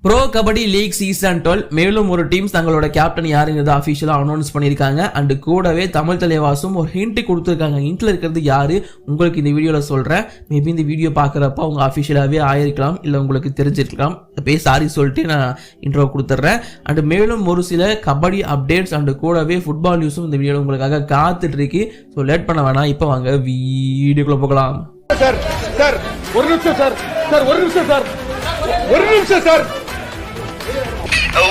Bro kabaddi league season 12 மேலும் ஒரு teams தங்களோட கேப்டன் யாருங்கிறத அஃபிஷியலா அனௌன்ஸ் பண்ணியிருக்காங்க. அண்ட் கூடவே தமிழ் தலைவாசும் ஒரு ஹிண்ட் கொடுத்துருக்காங்க. ஹிண்ட்ல இருக்கிறது யாரு உங்களுக்கு இந்த வீடியோல சொல்றேன். மேபி இந்த வீடியோ பாக்குறப்ப அவங்க அஃபிஷியலாவே ஆயிருக்கலாம், இல்ல உங்களுக்கு தெரிஞ்சிருக்கலாம். போய் சாரி சொல்லிட்டு நான் இன்ட்ரோ கொடுத்துட்றேன். அண்ட் மேலும் ஒரு சில கபடி அப்டேட்ஸ் அண்ட் கூடவே ஃபுட்பால் நியூஸும் இந்த வீடியோல உங்களுக்காக காத்துட்டு இருக்கு. ஸோ லேட் பண்ண வேணாம், இப்போ வாங்க வீடியோக்குள்ள போகலாம். சார் சார் ஒரு நிமிஷம் சார் சார் ஒரு நிமிஷம் சார் ஒரு நிமிஷம் சார்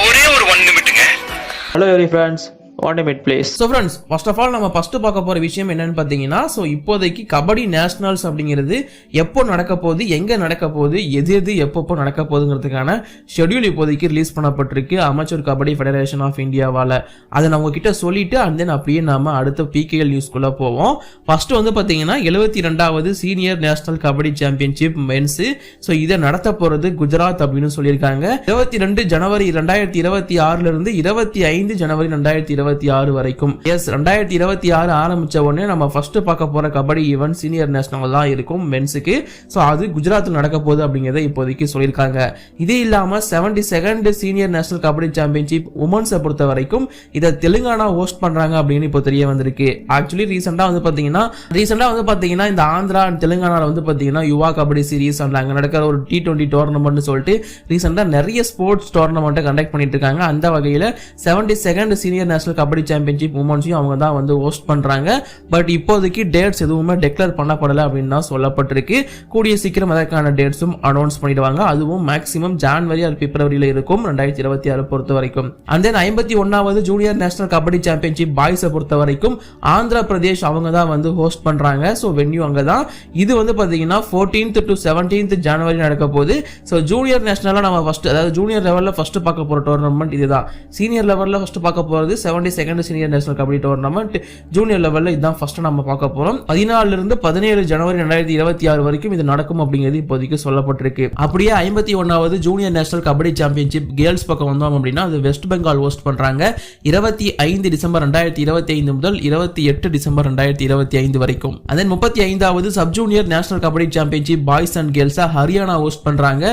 ஒரே ஒரு 1 நிமிட்டுங்க. Hello every friends, 1 minute please. So friends, first of all நம்ம ஃபர்ஸ்ட் பார்க்க போகிற விஷயம் என்னன்னு பார்த்தீங்கன்னா, ஸோ இப்போதைக்கு கபடி நேஷனல்ஸ் அப்படிங்கிறது எப்போ நடக்க போகுது, எங்கே நடக்க போகுது, எது எப்பப்போ நடக்க போகுதுங்கிறதுக்கான ஷெட்யூல் இப்போதைக்கு ரிலீஸ் பண்ணப்பட்டிருக்கு அமைச்சர் கபடி ஃபெடரேஷன் ஆஃப் இந்தியாவால். அதை நான் உங்ககிட்ட சொல்லிட்டு அண்ட் தென் அப்படியே நாம அடுத்த பிகேஎல் நியூஸ்குள்ளே போவோம். ஃபர்ஸ்ட் வந்து பார்த்தீங்கன்னா 72வது senior national kabaddi championship men's. So இதை நடத்த போகிறது குஜராத் அப்படின்னு சொல்லியிருக்காங்க. 22 ஜனவரி 2026 இருந்து 25 ஜனவரி 2026 வரைக்கும். எஸ், 2026 ஆரம்பிச்ச உடனே நம்ம ஃபர்ஸ்ட் பார்க்க போற கபடி ஈவென்ட் சீனியர் நேஷனல் தான் இருக்கும் மென்ஸுக்கு. ஸோ அது குஜராத்தில் நடக்க போகுது அப்படிங்கிறத இப்போதைக்கு சொல்லியிருக்காங்க. இது இல்லாம 72nd senior national kabaddi championship உமன்ஸை பொறுத்த வரைக்கும் இதை தெலுங்கானா ஹோஸ்ட் பண்றாங்க அப்படின்னு இப்போ தெரிய வந்திருக்கு. ஆக்சுவலி ரீசெண்டா வந்து பாத்தீங்கன்னா இந்த ஆந்திரா அண்ட் தெலுங்கானால வந்து பாத்தீங்கன்னா யுவா கபடி சீரிஸ் அண்ட் அங்க நடக்கிற ஒரு T20 டோர்னமெண்ட் சொல்லிட்டு ரீசெண்டா நிறைய ஸ்போர்ட்ஸ் டோர்னமெண்ட்டை கண்டக்ட் பண்ணிட்டு இருக்காங்க. அந்த வகையில 72nd senior national kabaddi championship உமன்ஸையும் அவங்க தான் வந்து ஹோஸ்ட் பண்றாங்க. பட் இப்போதைக்கு டேட்ஸ் எதுவுமே டிக்ளேர் பண்ணப்படலை அப்படின்னு தான் சொல்லப்பட்டிருக்கு. கூடிய சீக்கிரம் அதற்கான டேட்ஸும் அனௌன்ஸ் பண்ணிடுவாங்க. அதுவும் மேக்ஸிமம் ஜான்வரி அல்லது பிப்ரவரியில இருக்கும் 2026 பொறுத்த வரைக்கும். அண்ட் தென் 51வது ஜூனியர் நேஷனல் கபடி சாம்பியன்ஷிப் பாய்ஸை பொறுத்த வரைக்கும் ஆந்திர பிரதேஷ் அவங்க தான் வந்து ஹோஸ்ட் பண்றாங்க. ஸோ வென்யூ அங்கே தான். இது வந்து பார்த்தீங்கன்னா 14th to 17th ஜனவரி நடக்க போகுது. ஸோ ஜூனியர் நேஷனலாக நம்ம ஃபர்ஸ்ட், அதாவது ஜூனியர் லெவலில் ஃபர்ஸ்ட் பார்க்க போகிற டோர்னமெண்ட் இதுதான். சீனியர் லெவலில் ஃபர்ஸ்ட் பார்க்க போகிறது 72nd senior national kabaddi tournament. Junior லெவலில் இதுதான் ஃபர்ஸ்ட் நம்ம பார்க்க போகிறோம். 14 இருந்து 17 ஜனவரி 2026 வரைக்கும் இது நடக்கும் அப்படிங்கிறது இப்போதைக்கு சொல்லப்பட்டிருக்கு. அப்படியே 51வது junior national kabaddi championship girls பக்கம் வந்தோம் அப்படின்னா அது வெஸ்ட் பெங்கால் ஹோஸ்ட் பண்றாங்க. 25 டிசம்பர் 2025 முதல் 28 டிசம்பர் 2025 வரைக்கும். அதே 35வது sub junior national kabaddi championship boys and girls Haryana host பண்றாங்க.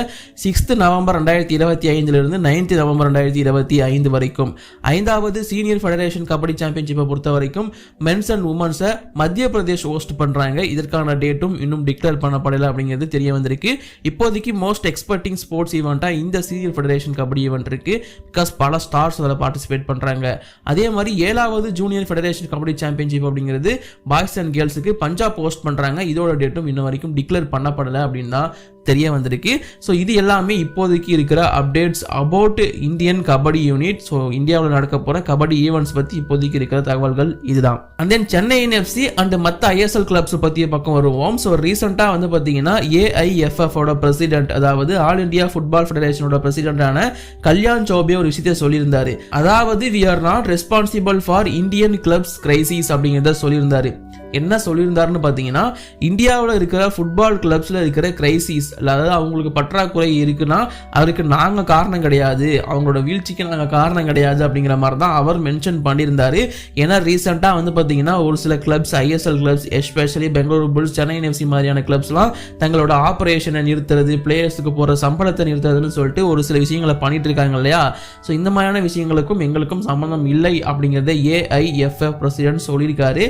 6th நவம்பர் 2025 இருந்து 9th நவம்பர் 2025 வரைக்கும். 5வது சீனியர் ஃபெடரேஷன் கபடி சாம்பியன்ஷிப்பை பொறுத்த வரைக்கும் மென்ஸ் அண்ட் உமன்ஸை மத்திய பிரதேஷ் ஹோஸ்ட் பண்றாங்க. இதற்கான டேட்டும் இன்னும் டிக்ளேர் பண்ணப்படலை அப்படிங்கிறது தெரிய வந்திருக்கு. இப்போதைக்கு மோஸ்ட் எக்ஸ்பெக்டிங் ஸ்போர்ட்ஸ் ஈவெண்டா இந்த சீனியர் ஃபெடரேஷன் கபடி ஈவெண்ட் இருக்கு. பிகாஸ் பல ஸ்டார்ஸ் அதில் பார்ட்டிசிபேட் பண்றாங்க. அதே மாதிரி 7வது ஜூனியர் ஃபெடரேஷன் கபடி சாம்பியன்ஷிப் அப்படிங்கிறது பாய்ஸ் அண்ட் கேர்ள்ஸுக்கு பஞ்சாப் ஹோஸ்ட் பண்றாங்க. இதோட டேட்டும் இன்ன வரைக்கும் டிக்ளேர் பண்ணப்படலை அப்படின்னு தான் தெரிய வந்திருக்கு. ஸோ இது எல்லாமே இப்போதைக்கு இருக்கிற updates about Indian kabaddi unit. So இந்தியாவில் நடக்க போற கபடி ஈவெண்ட்ஸ் பத்தி இப்போதைக்கு இருக்கிற தகவல்கள் இதுதான். And then Chennai NFC and மற்ற ஐஎஸ்எல் கிளப்ஸ் பத்திய பக்கம் வருவோம். ஸோ ரீசெண்டா வந்து பாத்தீங்கன்னா AIFF ஓட பிரசிடென்ட், அதாவது ஆல் இந்தியா ஃபுட்பால் ஃபெடரேஷனோட பிரசிடென்டான கல்யாண் சௌபே ஒரு விஷயத்தை சொல்லியிருந்தாரு. அதாவது we are not responsible for Indian clubs crisis அப்படிங்கிறத சொல்லியிருந்தாரு. என்ன சொல்லியிருந்தாருன்னு பார்த்தீங்கன்னா, இந்தியாவில் இருக்கிற ஃபுட்பால் கிளப்ஸில் இருக்கிற கிரைசிஸ், அதாவது அவங்களுக்கு பற்றாக்குறை இருக்குன்னா அதுக்கு நாங்கள் காரணம் கிடையாது, அவங்களோட வீழ்ச்சிக்கு நாங்கள் காரணம் கிடையாது அப்படிங்கிற மாதிரி தான் அவர் மென்ஷன் பண்ணியிருந்தாரு. ஏன்னா ரீசெண்டாக வந்து பார்த்தீங்கன்னா ஒரு சில clubs, ISL clubs, especially Bengaluru Bulls, Chennai NFC மாதிரியான கிளப்ஸ்லாம் தங்களோட ஆப்ரேஷனை நிறுத்துறது, பிளேயர்ஸுக்கு போகிற சம்பளத்தை நிறுத்துறதுன்னு சொல்லிட்டு ஒரு சில விஷயங்களை பண்ணிட்டு இருக்காங்க இல்லையா. ஸோ இந்த மாதிரியான விஷயங்களுக்கும் எங்களுக்கும் சம்பந்தம் இல்லை அப்படிங்கிறத AIFF பிரசிடென்ட் சொல்லியிருக்காரு.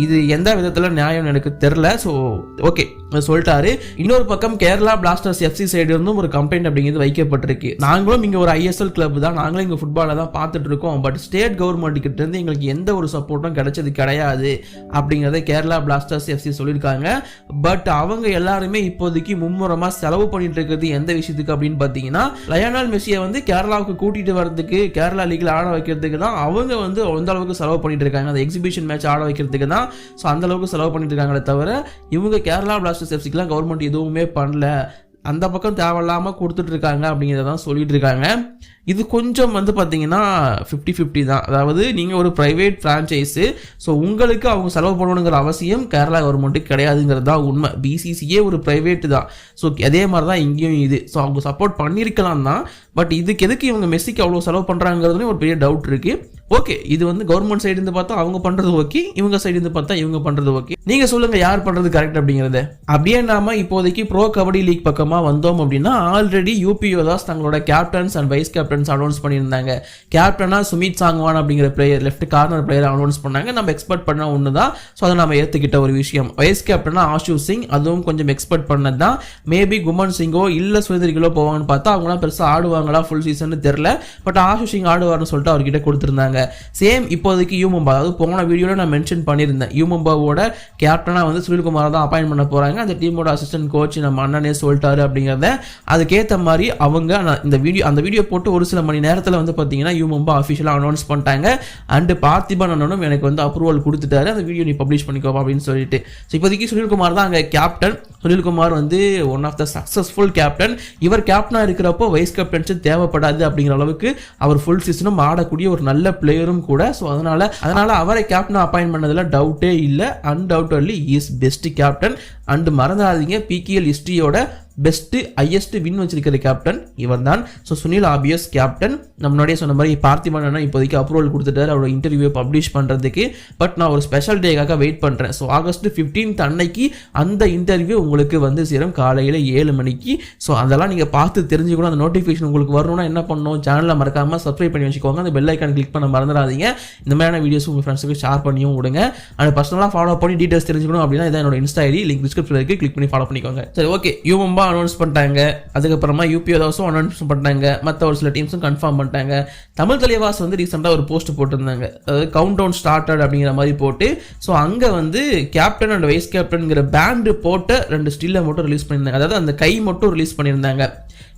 இது எந்த விதத்தில் நியாயம் எனக்கு தெரியல. ஸோ ஓகே சொல்லிட்டாரு. இன்னொரு பக்கம் கேரளா பிளாஸ்டர்ஸ் FC சைடு இருந்தும் ஒரு கம்ப்ளைண்ட் அப்படிங்கிறது வைக்கப்பட்டிருக்கு. நாங்களும் இங்கே ஒரு ஐஎஸ்எல் கிளப் தான், நாங்களும் இங்கே ஃபுட்பாலை தான் பார்த்துட்டு இருக்கோம். பட் ஸ்டேட் கவர்மெண்ட் கிட்ட இருந்து எங்களுக்கு எந்த ஒரு சப்போர்ட்டும் கிடைச்சது கிடையாது அப்படிங்கிறத கேரளா பிளாஸ்டர்ஸ் FC சொல்லியிருக்காங்க. பட் அவங்க எல்லாருமே இப்போதைக்கு மும்முரமாக செலவு பண்ணிட்டு இருக்கிறது எந்த விஷயத்துக்கு அப்படின்னு பார்த்தீங்கன்னா, லயனல் மெஸ்ஸியை வந்து கேரளாவுக்கு கூட்டிட்டு வரதுக்கு, கேரளா லீக்ல ஆட வைக்கிறதுக்கு தான் அவங்க வந்து அந்த அளவுக்கு செலவு பண்ணிட்டு இருக்காங்க. அந்த எக்ஸிபிஷன் மேட்ச் ஆட வைக்கிறதுக்கு தான். ஸோ அந்த அளவுக்கு செலவு பண்ணிட்டு இருக்காங்களே தவிர இவங்க கேரளா பிளாஸ்டர்ஸ் எஃப்சிக்கெல்லாம் கவர்மெண்ட் எதுவுமே பண்ணல, அந்த பக்கம் தேவையில்லாமல் கொடுத்துட்டு இருக்காங்க அப்படிங்கிறதான் சொல்லிட்டு இருக்காங்க. இது கொஞ்சம் வந்து பார்த்தீங்கன்னா 50-50 தான். அதாவது நீங்கள் ஒரு ப்ரைவேட் ஃப்ரான்ச்சைஸு, ஸோ உங்களுக்கு அவங்க செலவு பண்ணணுங்கிற அவசியம் கேரளா கவர்மெண்ட்டுக்கு கிடையாதுங்கிறது தான் உண்மை. BCCA ஒரு ப்ரைவேட்டு தான். ஸோ அதே மாதிரி தான் இங்கேயும் இது. ஸோ அவங்க சப்போர்ட் பண்ணியிருக்கலாம் தான். பட் இதுக்கு எதுக்கு இவங்க மெஸ்ஸிக்கு அவ்வளோ செலவு பண்ணுறாங்கிறதுலையும் ஒரு பெரிய டவுட் இருக்குது. ஓகே, இது வந்து கவர்மெண்ட் சைடு இருந்து பார்த்தா அவங்க பண்றது ஓகே, இவங்க சைடு இருந்து பார்த்தா இவங்க பண்றது ஓகே. நீங்க சொல்லுங்க யார் பண்றது கரெக்ட் அப்படிங்கறத. அப்படியே நாம இப்போதைக்கு ப்ரோ கபடி லீக் பக்கமா வந்தோம் அப்படின்னா ஆல்ரெடி யூபிஓதாஸ் தங்களோட captains and vice captains announce பண்ணியிருந்தாங்க. கேப்டனா சுமித் சாங்வான் அப்படிங்கிற player, left corner player announce பண்ணாங்க. நம்ம எக்ஸ்பெக்ட் பண்ண ஒண்ணுதான். ஸோ அதை நம்ம ஏத்துக்கிட்ட ஒரு விஷயம். வைஸ் கேப்டனா ஆஷு சிங், அதுவும் கொஞ்சம் எக்ஸ்பெக்ட் பண்ணது தான். மேபி குமன் சிங்கோ இல்ல சுயதரிகளோ போவாங்கன்னு பார்த்தா அவங்களாம் பெருசா ஆடுவாங்களா ஃபுல் சீசன் தெரியல. பட் ஆஷு சிங் ஆடுவார்னு சொல்லிட்டு அவர்கிட்ட கொடுத்திருந்தாங்க. சேம் இப்போதைக்கு யூமும்பா, அதாவது போன வீடியோல நான் மென்ஷன் பண்ணியிருந்தேன், யூமும்பாவோட கேப்டனா வந்து சுனில்குமார் தான் அப்பாயின்ட் பண்ண போறாங்க. அந்த டீமோட அசிஸ்டன்ட் கோச் நம்ம அண்ணனே சொல்லிட்டாரு அப்படிங்கறத. அதுக்கேற்ற மாதிரி அவங்க அந்த வீடியோ போட்டு ஒரு சில மணி நேரத்தில் வந்து பார்த்தீங்கன்னா யூமும்பா அஃபிஷியலாக அனௌன்ஸ் பண்ணிட்டாங்க. அண்ட் பார்த்திபன் அண்ணனும் எனக்கு வந்து அப்ரூவல் கொடுத்துட்டாரு, அந்த வீடியோ நீ பப்ளிஷ் பண்ணிக்கோ அப்படின்னு சொல்லிட்டு. ஸோ இப்போதைக்கு சுனில்குமார் தான் அங்கே கேப்டன். சுனில்குமார் வந்து one of the successful captain. இவர் கேப்டனா இருக்கிறப்போ வைஸ் கேப்டன்ஸ் தேவைப்படாது அப்படிங்கிற அளவுக்கு அவர் ஃபுல் சீசனும் ஆடக்கூடிய ஒரு நல்ல பிளேயரும் கூட. ஸோ அதனால அவரை கேப்டனா அப்பாயின்ட் பண்ணதுல டவுட்டே இல்லை. Undoubtedly is best captain. And மறந்துடாதீங்க, பிகேஎல் ஹிஸ்டரியோட பெஸ்ட் ஹையஸ்ட் வின் வச்சிருக்கிற கேப்டன் இவர் தான். So Sunil obvious captain. நம்ம முன்னாடியே சொன்ன மாதிரி பார்த்திபன் அண்ணா இப்போதைக்கு அப்ரூவல் கொடுத்துட்டாரு அவரோட இன்டர்வியூ பப்ளிஷ் பண்ணுறதுக்கு. பட் நான் ஒரு ஸ்பெஷல் டேக்காக வெயிட் பண்ணுறேன். ஸோ ஆகஸ்ட் 15 அன்னைக்கு அந்த இன்டர்வியூ உங்களுக்கு வந்து சேரும் காலையில் 7 மணிக்கு. ஸோ அதெல்லாம் நீங்கள் பார்த்து தெரிஞ்சுக்கணும். அந்த நோட்டிஃபிகேஷன் உங்களுக்கு வரணும்னா என்ன பண்ணணும், சேனலை மறக்காமல் சப்ஸ்கிரைப் பண்ணி வச்சுக்கோங்க. அந்த பெல் ஐக்கான் கிளிக் பண்ண மறந்துடாதீங்க. இந்த மாதிரியான வீடியோஸ் உங்கள் ஃப்ரெண்ட்ஸுக்கு ஷேர் பண்ணியும் விடுங்க. அண்ட் பர்சனலாக ஃபாலோ பண்ணி டீட்டெயில்ஸ் தெரிஞ்சுக்கணும் அப்படின்னா இதான் என்னோட இன்ஸ்டா ஐடி, லிங்க் டிஸ்கிரிப்ஷனில் இருக்குது, கிளிக் பண்ணி ஃபாலோ பண்ணிக்கோங்க. சரி, ஓகே. யூமும்பா அனௌன்ஸ் பண்ணிட்டாங்க, அதுக்கப்புறமா யூபிஓதாஸும் அனௌன்ஸ் பண்ணிட்டாங்க, மற்ற ஒரு சில டீம்ஸும் கன்ஃபார்ம் பண்ணிட்டாங்க. தமிழ் தலைவாஸ் வந்து ரீசெண்டாக ஒரு போஸ்ட் போட்டிருந்தாங்க, அதாவது கவுண்ட் டவுன் ஸ்டார்டட் அப்படிங்கிற மாதிரி போட்டு. ஸோ அங்கே வந்து கேப்டன் அண்ட் வைஸ் கேப்டன்ங்கிற பேண்டு போட்ட 2 ஸ்டில்லை மட்டும் ரிலீஸ் பண்ணியிருந்தாங்க. அதாவது அந்த கை மட்டும் ரிலீஸ் பண்ணியிருந்தாங்க.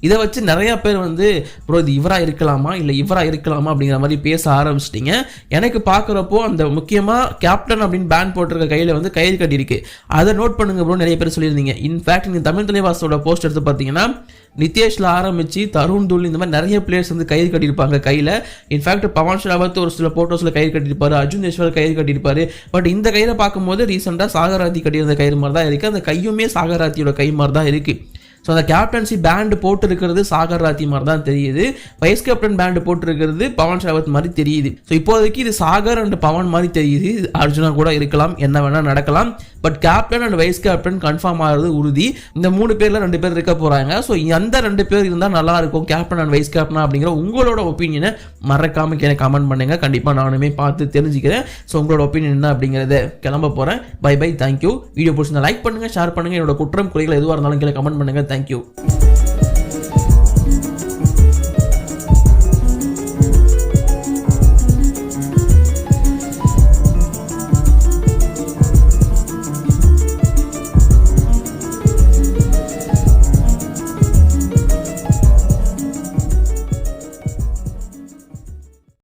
இதை வச்சு நிறைய பேர் வந்து ப்ரோ இது இவரா இருக்கலாமா இல்லை இவரா இருக்கலாமா அப்படிங்கிற மாதிரி பேச ஆரம்பிச்சிட்டிங்க. எனக்கு பார்க்குறப்போ அந்த முக்கியமாக கேப்டன் அப்படின்னு பேன் போட்டிருக்க கையில் வந்து கயிறு கட்டியிருக்கு, அதை நோட் பண்ணுங்க ப்ரோ நிறைய பேர் சொல்லியிருந்தீங்க. இன்ஃபேக்ட் நீங்கள் தமிழ் தலைவாசோட போஸ்ட் எடுத்து பார்த்தீங்கன்னா நித்யேஷ்ல ஆரம்பிச்சு தருண் துல் இந்த மாதிரி நிறைய பிளேயர்ஸ் வந்து கயிறு கட்டியிருப்பாங்க கையில். இன்ஃபேக்ட் பவன் ஷராவத் ஒரு சில போட்டோஸில் கயிறு கட்டியிருப்பாரு, அர்ஜுன் தேஷ்வால் கயிறு கட்டியிருப்பாரு. பட் இந்த கயிறை பார்க்கும்போது ரீசெண்டாக சாகராத்தி கட்டியிருந்த கயிறு மாதிரி தான் இருக்குது. அந்த கையுமே சாகராத்தியோட கை மாதிரி தான் இருக்குது. ஸோ அந்த கேப்டன்சி பேண்டு போட்டு இருக்கிறது சாகர் ராத்தி மாதிரி தான் தெரியுது. வைஸ் கேப்டன் பேண்டு போட்டு இருக்கிறது பவன் ஷராவத் மாதிரி தெரியுது. ஸோ இப்போதைக்கு இது சாகர் அண்ட் பவன் மாதிரி தெரியுது. அர்ஜுனா கூட இருக்கலாம், என்ன வேணால் நடக்கலாம். But captain and vice captain confirm ஆகிறது உறுதி. இந்த 3 பேரில் 2 பேர் இருக்க போகிறாங்க. ஸோ அந்த 2 பேர் இருந்தால் நல்லா இருக்கும், கேப்டன் அண்ட் வைஸ் கேப்டனா அப்படிங்கிற உங்களோட ஒப்பீனியனை மறக்காம எனக்கு கமெண்ட் பண்ணுங்க. கண்டிப்பாக நானுமே பார்த்து தெரிஞ்சுக்கிறேன். ஸோ உங்களோட ஒப்பீனியன் என்ன அப்படிங்கிறத கிளம்ப போகிறேன். Bye bye, thank you. வீடியோ பிடிச்சிருந்தா லைக் பண்ணுங்கள், ஷேர் பண்ணுங்கள். என்னோட குற்றம் குறைகள் எதுவாக இருந்தாலும் கீழே கமெண்ட் பண்ணுங்கள். Thank you.